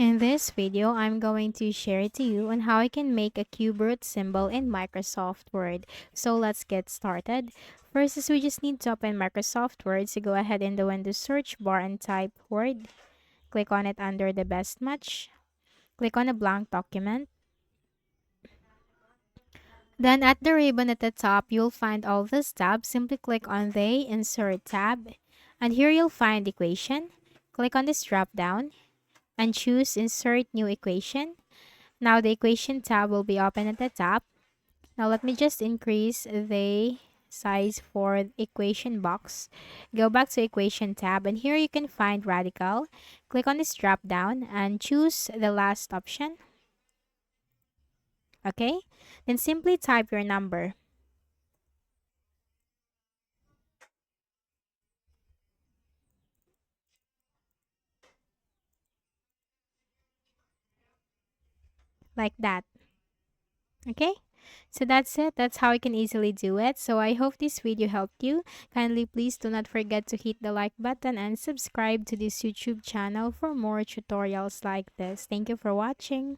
In this video, I'm going to share to you on how I can make a cube root symbol in Microsoft Word. So let's get started. First is we just need to open Microsoft Word. So go ahead in the Windows search bar and type Word. Click on it under the best match. Click on a blank document. Then at the ribbon at the top, you'll find all these tabs. Simply click on the Insert tab. And here you'll find Equation. Click on this drop down and choose Insert New Equation. Now the equation tab will be open at the top. Now let me just increase the size for the equation box. Go back to equation tab and here you can find radical. Click on this drop down and choose the last option. Okay, then simply type your number. Like that. Okay, so that's it. That's how you can easily do it. So I hope this video helped you. Kindly please do not forget to hit the like button and subscribe to this YouTube channel for more tutorials like this. Thank you for watching.